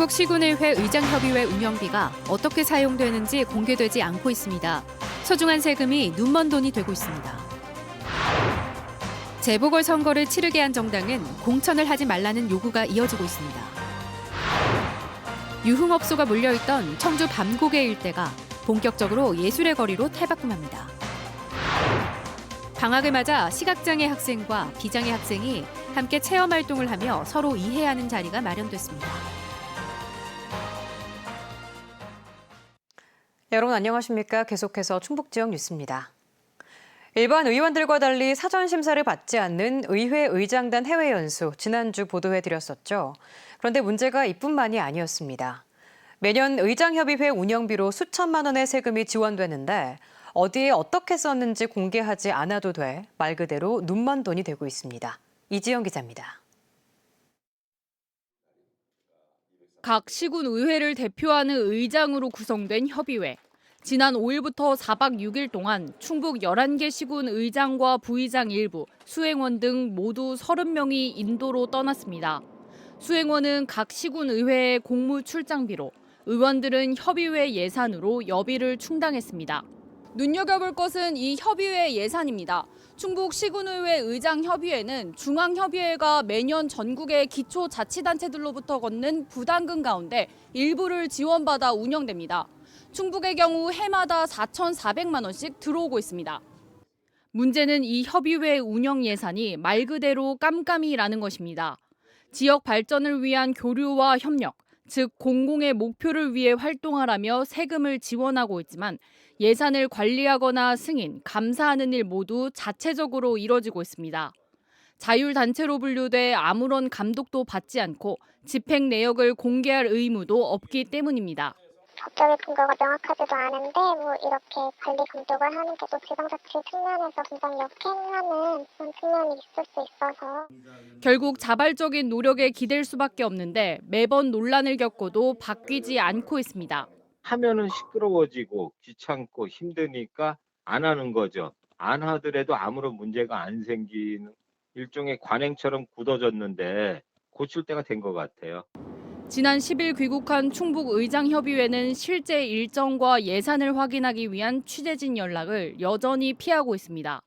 충북 시군의회 의장협의회 운영비가 어떻게 사용되는지 공개되지 않고 있습니다. 소중한 세금이 눈먼 돈이 되고 있습니다. 재보궐선거를 치르게 한 정당은 공천을 하지 말라는 요구가 이어지고 있습니다. 유흥업소가 몰려있던 청주 밤고개 일대가 본격적으로 예술의 거리로 탈바꿈합니다. 방학을 맞아 시각장애 학생과 비장애 학생이 함께 체험활동을 하며 서로 이해하는 자리가 마련됐습니다. 여러분 안녕하십니까? 계속해서 충북 지역 뉴스입니다. 일반 의원들과 달리 사전 심사를 받지 않는 의회 의장단 해외 연수 지난주 보도해드렸었죠. 그런데 문제가 이뿐만이 아니었습니다. 매년 의장협의회 운영비로 수천만 원의 세금이 지원되는데 어디에 어떻게 썼는지 공개하지 않아도 돼 말 그대로 눈먼 돈이 되고 있습니다. 이지영 기자입니다. 각 시군 의회를 대표하는 의장으로 구성된 협의회. 지난 5일부터 4박 6일 동안 충북 11개 시군 의장과 부의장 일부, 수행원 등 모두 30명이 인도로 떠났습니다. 수행원은 각 시군 의회의 공무 출장비로, 의원들은 협의회 예산으로 여비를 충당했습니다. 눈여겨볼 것은 이 협의회 예산입니다. 충북 시군의회 의장협의회는 중앙협의회가 매년 전국의 기초자치단체들로부터 걷는 부담금 가운데 일부를 지원받아 운영됩니다. 충북의 경우 해마다 4,400만 원씩 들어오고 있습니다. 문제는 이 협의회 운영 예산이 말 그대로 깜깜이라는 것입니다. 지역 발전을 위한 교류와 협력, 즉 공공의 목표를 위해 활동하라며 세금을 지원하고 있지만 예산을 관리하거나 승인, 감사하는 일 모두 자체적으로 이뤄지고 있습니다. 자율단체로 분류돼 아무런 감독도 받지 않고 집행 내역을 공개할 의무도 없기 때문입니다. 법적인 근거가 명확하지도 않은데 이렇게 관리 감독을 하는 게 또 지방자치 측면에서 굉장히 역행하는 그런 측면이 있을 수 있어서 결국 자발적인 노력에 기댈 수밖에 없는데 매번 논란을 겪고도 바뀌지 않고 있습니다. 하면은 시끄러워지고 귀찮고 힘드니까 안 하는 거죠. 안 하더라도 아무런 문제가 안 생기는 일종의 관행처럼 굳어졌는데 고칠 때가 된 것 같아요. 지난 10일 귀국한 충북의장협의회는 실제 일정과 예산을 확인하기 위한 취재진 연락을 여전히 피하고 있습니다.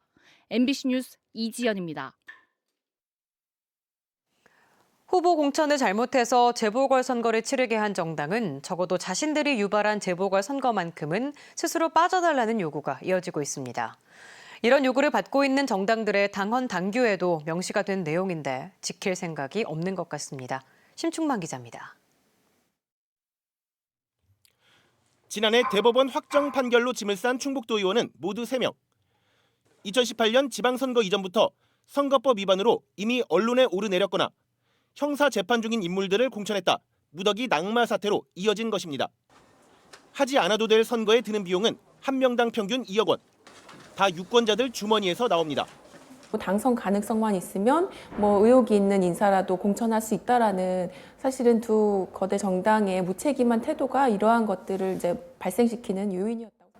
MBC 뉴스 이지연입니다. 후보 공천을 잘못해서 재보궐선거를 치르게 한 정당은 적어도 자신들이 유발한 재보궐선거만큼은 스스로 빠져달라는 요구가 이어지고 있습니다. 이런 요구를 받고 있는 정당들의 당헌 당규에도 명시가 된 내용인데 지킬 생각이 없는 것 같습니다. 심충만 기자입니다. 지난해 대법원 확정 판결로 짐을 싼 충북도 의원은 모두 3명. 2018년 지방선거 이전부터 선거법 위반으로 이미 언론에 오르내렸거나 형사 재판 중인 인물들을 공천했다. 무더기 낙마 사태로 이어진 것입니다. 하지 않아도 될 선거에 드는 비용은 한 명당 평균 2억 원. 다 유권자들 주머니에서 나옵니다. 당선 가능성만 있으면 의혹이 있는 인사라도 공천할 수 있다라는 사실은 두 거대 정당의 무책임한 태도가 이러한 것들을 이제 발생시키는 요인이었다고.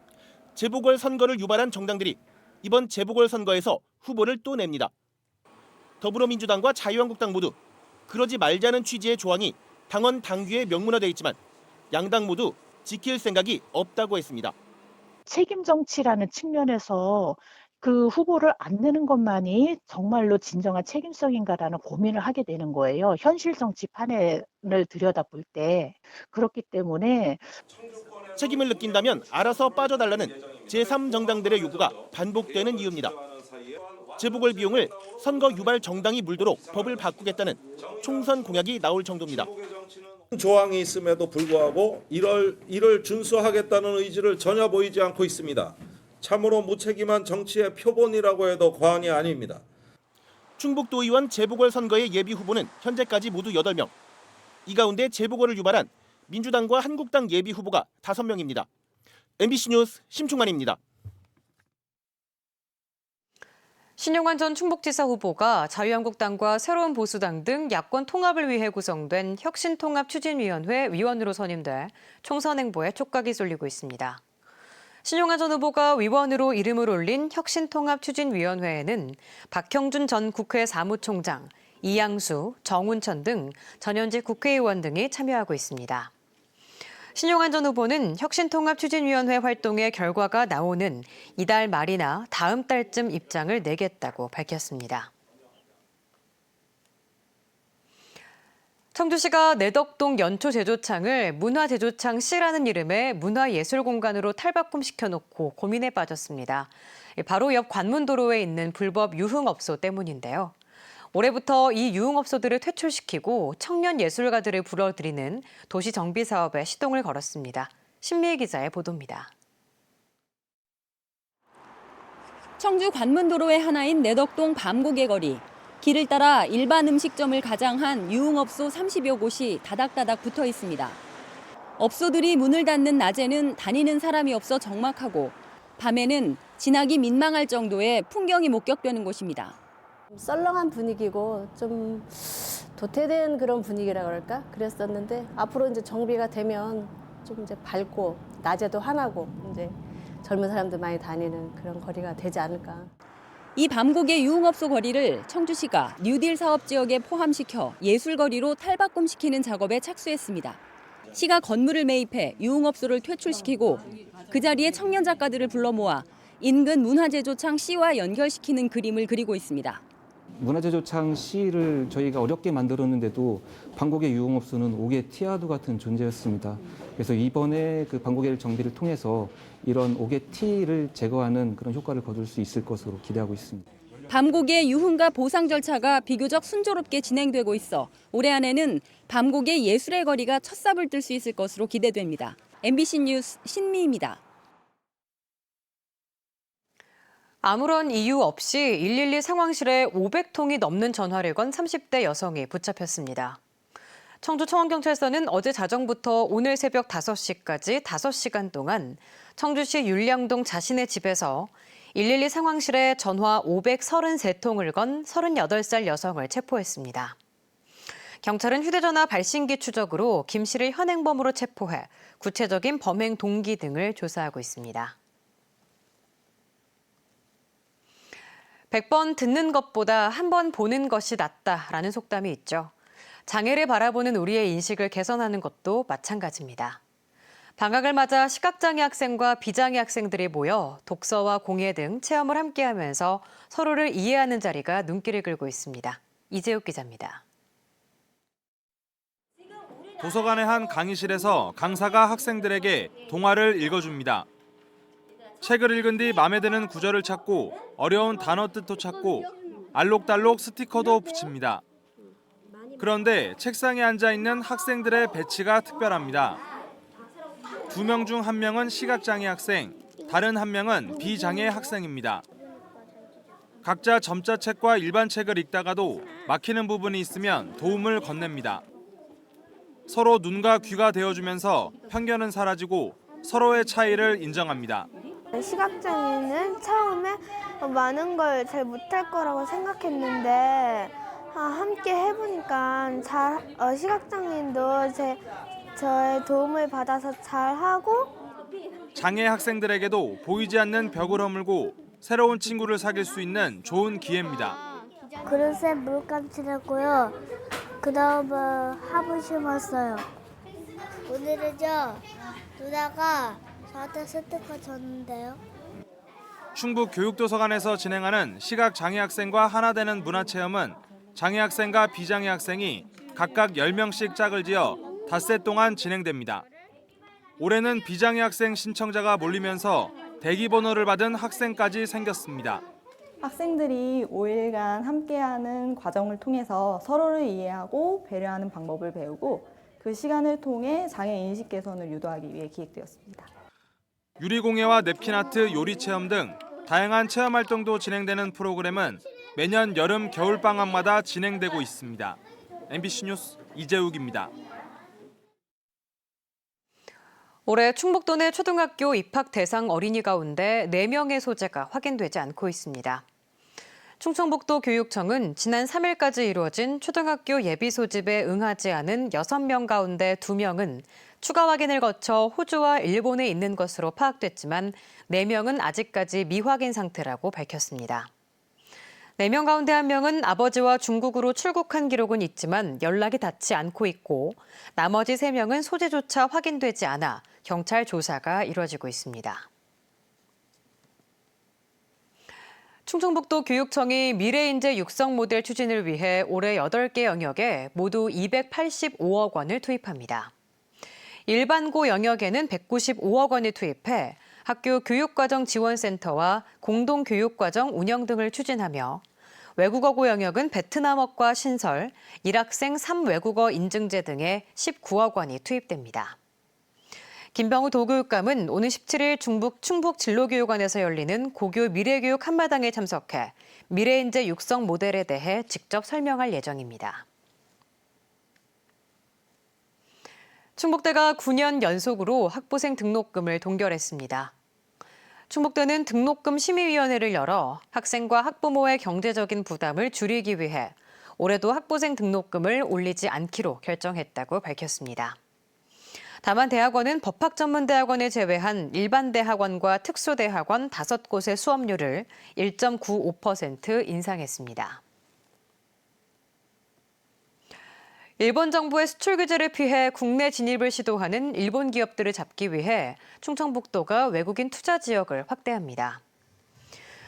재보궐선거를 유발한 정당들이 이번 재보궐선거에서 후보를 또 냅니다. 더불어민주당과 자유한국당 모두 그러지 말자는 취지의 조항이 당헌 당규에 명문화돼 있지만 양당 모두 지킬 생각이 없다고 했습니다. 책임 정치라는 측면에서 그 후보를 안 내는 것만이 정말로 진정한 책임성인가라는 고민을 하게 되는 거예요. 현실 정치 판을 들여다볼 때. 그렇기 때문에 책임을 느낀다면 알아서 빠져달라는 제3정당들의 요구가 반복되는 이유입니다. 재보궐 비용을 선거 유발 정당이 물도록 법을 바꾸겠다는 총선 공약이 나올 정도입니다. 조항이 있음에도 불구하고 이를 준수하겠다는 의지를 전혀 보이지 않고 있습니다. 참으로 무책임한 정치의 표본이라고 해도 과언이 아닙니다. 충북도의원 재보궐선거의 예비 후보는 현재까지 모두 8명. 이 가운데 재보궐을 유발한 민주당과 한국당 예비 후보가 5명입니다. MBC 뉴스 심충만입니다. 신용환 전 충북지사 후보가 자유한국당과 새로운 보수당 등 야권 통합을 위해 구성된 혁신통합추진위원회 위원으로 선임돼 총선 행보에 촉각이 쏠리고 있습니다. 신용환 전 후보가 위원으로 이름을 올린 혁신통합추진위원회에는 박형준 전 국회 사무총장, 이양수, 정운천 등 전현직 국회의원 등이 참여하고 있습니다. 신용환 전 후보는 혁신통합추진위원회 활동의 결과가 나오는 이달 말이나 다음 달쯤 입장을 내겠다고 밝혔습니다. 청주시가 내덕동 연초제조창을 문화제조창 C라는 이름의 문화예술공간으로 탈바꿈시켜놓고 고민에 빠졌습니다. 바로 옆 관문도로에 있는 불법 유흥업소 때문인데요. 올해부터 이 유흥업소들을 퇴출시키고 청년 예술가들을 불러들이는 도시정비사업에 시동을 걸었습니다. 신미애 기자의 보도입니다. 청주 관문도로의 하나인 내덕동 밤고개 거리. 길을 따라 일반 음식점을 가장한 유흥업소 30여 곳이 다닥다닥 붙어 있습니다. 업소들이 문을 닫는 낮에는 다니는 사람이 없어 적막하고 밤에는 지나기 민망할 정도의 풍경이 목격되는 곳입니다. 썰렁한 분위기고 좀 도태된 그런 분위기라 그럴까? 그랬었는데 앞으로 이제 정비가 되면 좀 이제 밝고 낮에도 환하고 이제 젊은 사람들 많이 다니는 그런 거리가 되지 않을까. 이 밤고개 유흥업소 거리를 청주시가 뉴딜 사업 지역에 포함시켜 예술거리로 탈바꿈시키는 작업에 착수했습니다. 시가 건물을 매입해 유흥업소를 퇴출시키고 그 자리에 청년 작가들을 불러 모아 인근 문화제조창 C와 연결시키는 그림을 그리고 있습니다. 문화제조창 C를 저희가 어렵게 만들었는데도 밤고개 유흥업소는 옥의 티아도 같은 존재였습니다. 그래서 이번에 그 밤고개 정비를 통해서 이런 옥의 티를 제거하는 그런 효과를 거둘 수 있을 것으로 기대하고 있습니다. 밤고개 유흥가 보상 절차가 비교적 순조롭게 진행되고 있어 올해 안에는 밤고개 예술의 거리가 첫 삽을 뜰 수 있을 것으로 기대됩니다. MBC 뉴스 신미입니다. 아무런 이유 없이 112 상황실에 500통이 넘는 전화를 건 30대 여성이 붙잡혔습니다. 청주청원경찰서는 어제 자정부터 오늘 새벽 5시까지 5시간 동안 청주시 율량동 자신의 집에서 112 상황실에 전화 533통을 건 38살 여성을 체포했습니다. 경찰은 휴대전화 발신기 추적으로 김 씨를 현행범으로 체포해 구체적인 범행 동기 등을 조사하고 있습니다. 100번 듣는 것보다 한 번 보는 것이 낫다라는 속담이 있죠. 장애를 바라보는 우리의 인식을 개선하는 것도 마찬가지입니다. 방학을 맞아 시각장애 학생과 비장애 학생들이 모여 독서와 공예 등 체험을 함께하면서 서로를 이해하는 자리가 눈길을 끌고 있습니다. 이재욱 기자입니다. 도서관의 한 강의실에서 강사가 학생들에게 동화를 읽어줍니다. 책을 읽은 뒤 마음에 드는 구절을 찾고 어려운 단어 뜻도 찾고 알록달록 스티커도 붙입니다. 그런데 책상에 앉아있는 학생들의 배치가 특별합니다. 2명 중 1명은 시각장애 학생, 다른 1명은 비장애 학생입니다. 각자 점자책과 일반 책을 읽다가도 막히는 부분이 있으면 도움을 건넵니다. 서로 눈과 귀가 되어주면서 편견은 사라지고 서로의 차이를 인정합니다. 시각장애는 처음에 많은 걸 잘 못할 거라고 생각했는데 함께 해보니까 시각장애인도 저의 도움을 받아서 잘하고 장애 학생들에게도 보이지 않는 벽을 허물고 새로운 친구를 사귈 수 있는 좋은 기회입니다. 그릇에 물감 칠했고요. 그 다음에 화분 심었어요. 오늘은요 누나가 저한테 스티커 줬는데요. 충북교육도서관에서 진행하는 시각장애 학생과 하나 되는 문화체험은 장애 학생과 비장애 학생이 각각 10명씩 짝을 지어 닷새 동안 진행됩니다. 올해는 비장애 학생 신청자가 몰리면서 대기 번호를 받은 학생까지 생겼습니다. 학생들이 5일간 함께하는 과정을 통해서 서로를 이해하고 배려하는 방법을 배우고 그 시간을 통해 장애 인식 개선을 유도하기 위해 기획되었습니다. 유리공예와 냅킨아트, 요리체험 등 다양한 체험 활동도 진행되는 프로그램은 매년 여름, 겨울방학마다 진행되고 있습니다. MBC 뉴스 이재욱입니다. 올해 충북도 내 초등학교 입학 대상 어린이 가운데 4명의 소재가 확인되지 않고 있습니다. 충청북도 교육청은 지난 3일까지 이루어진 초등학교 예비 소집에 응하지 않은 6명 가운데 2명은 추가 확인을 거쳐 호주와 일본에 있는 것으로 파악됐지만 4명은 아직까지 미확인 상태라고 밝혔습니다. 4명 가운데 1명은 아버지와 중국으로 출국한 기록은 있지만 연락이 닿지 않고 있고 나머지 3명은 소재조차 확인되지 않아 경찰 조사가 이루어지고 있습니다. 충청북도 교육청이 미래인재 육성 모델 추진을 위해 올해 8개 영역에 모두 285억 원을 투입합니다. 일반고 영역에는 195억 원을 투입해 학교 교육과정 지원센터와 공동교육과정 운영 등을 추진하며 외국어고 영역은 베트남어과 신설, 1학생 3외국어 인증제 등에 19억 원이 투입됩니다. 김병우 도교육감은 오는 17일 충북 진로교육원에서 열리는 고교 미래교육 한마당에 참석해 미래인재 육성 모델에 대해 직접 설명할 예정입니다. 충북대가 9년 연속으로 학부생 등록금을 동결했습니다. 충북대는 등록금 심의위원회를 열어 학생과 학부모의 경제적인 부담을 줄이기 위해 올해도 학부생 등록금을 올리지 않기로 결정했다고 밝혔습니다. 다만 대학원은 법학전문대학원을 제외한 일반대학원과 특수대학원 5곳의 수업료를 1.95% 인상했습니다. 일본 정부의 수출 규제를 피해 국내 진입을 시도하는 일본 기업들을 잡기 위해 충청북도가 외국인 투자 지역을 확대합니다.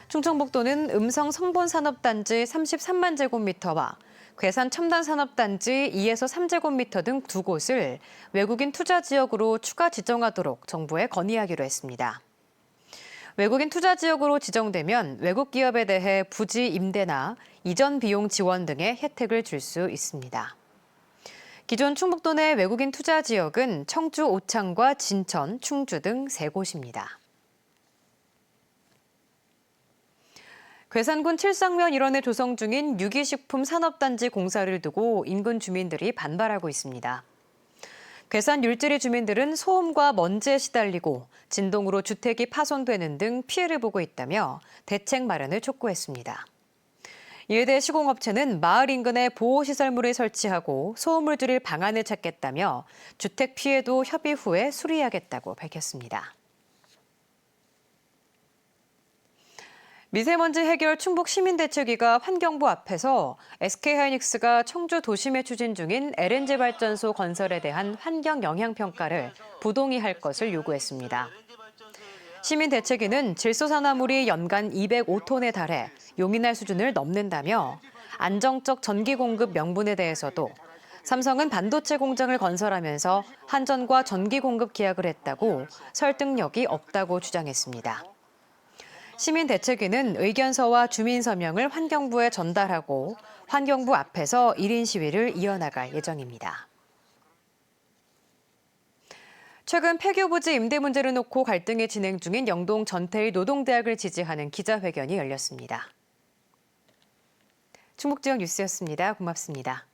충청북도는 음성 성본산업단지 33만 제곱미터와 괴산 첨단산업단지 2에서 3제곱미터 등 2곳을 외국인 투자 지역으로 추가 지정하도록 정부에 건의하기로 했습니다. 외국인 투자 지역으로 지정되면 외국 기업에 대해 부지 임대나 이전 비용 지원 등의 혜택을 줄 수 있습니다. 기존 충북도 내 외국인 투자 지역은 청주 오창과 진천, 충주 등 3곳입니다. 괴산군 칠성면 일원에 조성 중인 유기식품 산업단지 공사를 두고 인근 주민들이 반발하고 있습니다. 괴산 율지리 주민들은 소음과 먼지에 시달리고 진동으로 주택이 파손되는 등 피해를 보고 있다며 대책 마련을 촉구했습니다. 이에 대해 시공업체는 마을 인근에 보호시설물을 설치하고 소음을 줄일 방안을 찾겠다며 주택 피해도 협의 후에 수리하겠다고 밝혔습니다. 미세먼지 해결 충북시민대책위가 환경부 앞에서 SK하이닉스가 청주 도심에 추진 중인 LNG 발전소 건설에 대한 환경 영향 평가를 부동의할 것을 요구했습니다. 시민대책위는 질소산화물이 연간 205톤에 달해 용인할 수준을 넘는다며 안정적 전기 공급 명분에 대해서도 삼성은 반도체 공장을 건설하면서 한전과 전기 공급 계약을 했다고 설득력이 없다고 주장했습니다. 시민대책위는 의견서와 주민 서명을 환경부에 전달하고 환경부 앞에서 1인 시위를 이어나갈 예정입니다. 최근 폐교부지 임대 문제를 놓고 갈등이 진행 중인 영동 전태일 노동대학을 지지하는 기자회견이 열렸습니다. 충북지역 뉴스였습니다. 고맙습니다.